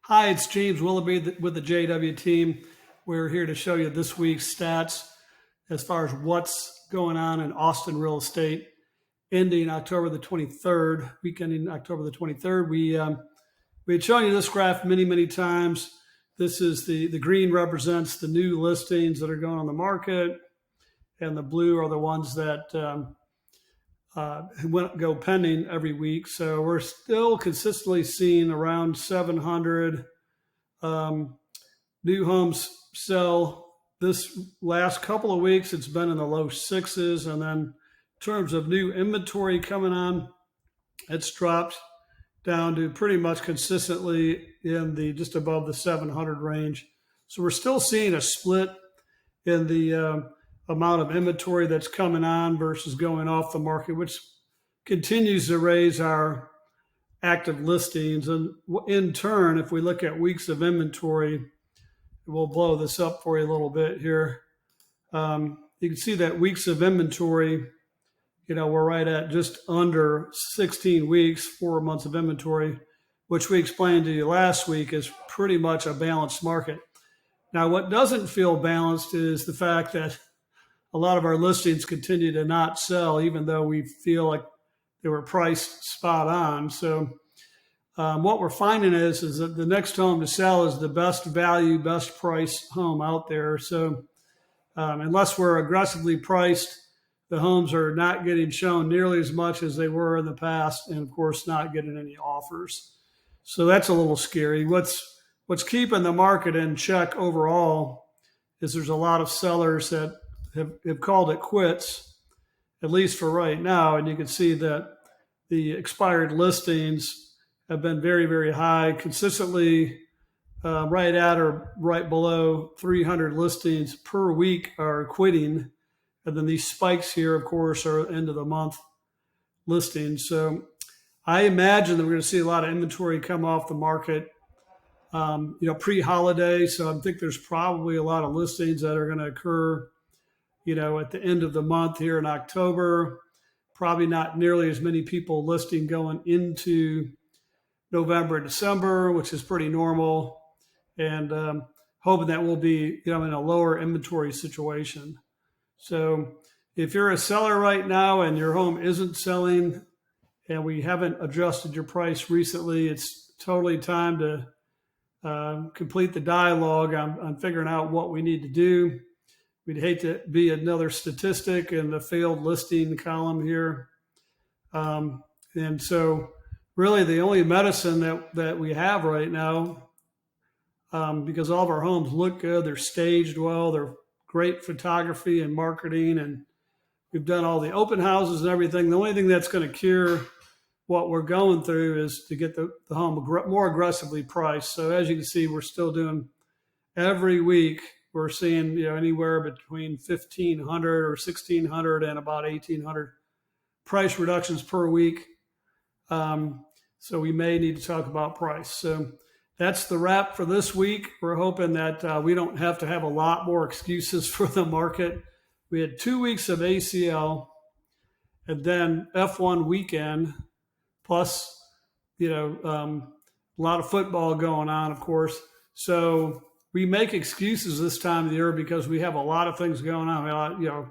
Hi, it's James Willoughby with the JW team. We're here to show you this week's stats as far as what's going on in Austin real estate ending October the 23rd, week ending October the 23rd. We had shown you this graph many times. This is the green represents the new listings that are going on the market, and the blue are the ones that go pending every week. So we're still consistently seeing around 700 new homes sell. This last couple of weeks, it's been in the low sixes. And then in terms of new inventory coming on, it's dropped down to pretty much consistently in the just above the 700 range. So we're still seeing a split in the amount of inventory that's coming on versus going off the market, which continues to raise our active listings. And in turn, if we look at weeks of inventory, we'll blow this up for you a little bit here. You can see that weeks of inventory, we're right at just under 16 weeks, 4 months of inventory, which we explained to you last week is pretty much a balanced market. Now, what doesn't feel balanced is the fact that a lot of our listings continue to not sell, even though we feel like they were priced spot on. So what we're finding is that the next home to sell is the best value, best price home out there. So unless we're aggressively priced, the homes are not getting shown nearly as much as they were in the past, and of course not getting any offers. So that's a little scary. What's keeping the market in check overall is there's a lot of sellers that have called it quits, at least for right now. And you can see that the expired listings have been very high, consistently right at or right below 300 listings per week are quitting. And then these spikes here, of course, are end of the month listings. So I imagine that we're going to see a lot of inventory come off the market, pre-holiday. So I think there's probably a lot of listings that are going to occur at the end of the month here in October. Probably not nearly as many people listing going into November and December, which is pretty normal, and hoping that we'll be in a lower inventory situation. So if you're a seller right now and your home isn't selling and we haven't adjusted your price recently, it's totally time to complete the dialogue on figuring out what we need to do. We'd hate to be another statistic in the failed listing column here. And so really the only medicine that we have right now, because all of our homes look good, they're staged well, they're great photography and marketing, and we've done all the open houses and everything. The only thing that's going to cure what we're going through is to get the home more aggressively priced. So as you can see, we're still doing every week. We're seeing anywhere between 1,500 or 1,600 and about 1,800 price reductions per week. So we may need to talk about price. So that's the wrap for this week. We're hoping that we don't have to have a lot more excuses for the market. We had 2 weeks of ACL and then F1 weekend, plus a lot of football going on, of course. So we make excuses this time of the year because we have a lot of things going on. A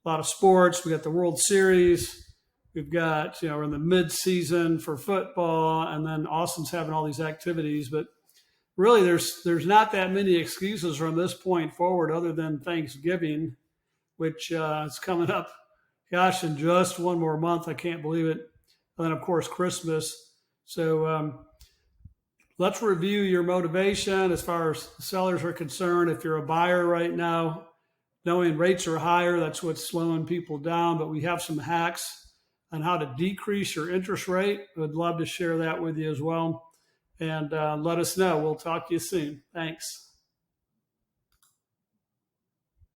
lot of sports. We got the World Series. We've got, we're in the mid-season for football, and then Austin's having all these activities. But really, there's not that many excuses from this point forward other than Thanksgiving, which is coming up, gosh, in just one more month. I can't believe it. And then, of course, Christmas. So let's review your motivation as far as sellers are concerned. If you're a buyer right now, knowing rates are higher, that's what's slowing people down. But we have some hacks on how to decrease your interest rate. I'd love to share that with you as well. And let us know. We'll talk to you soon. Thanks.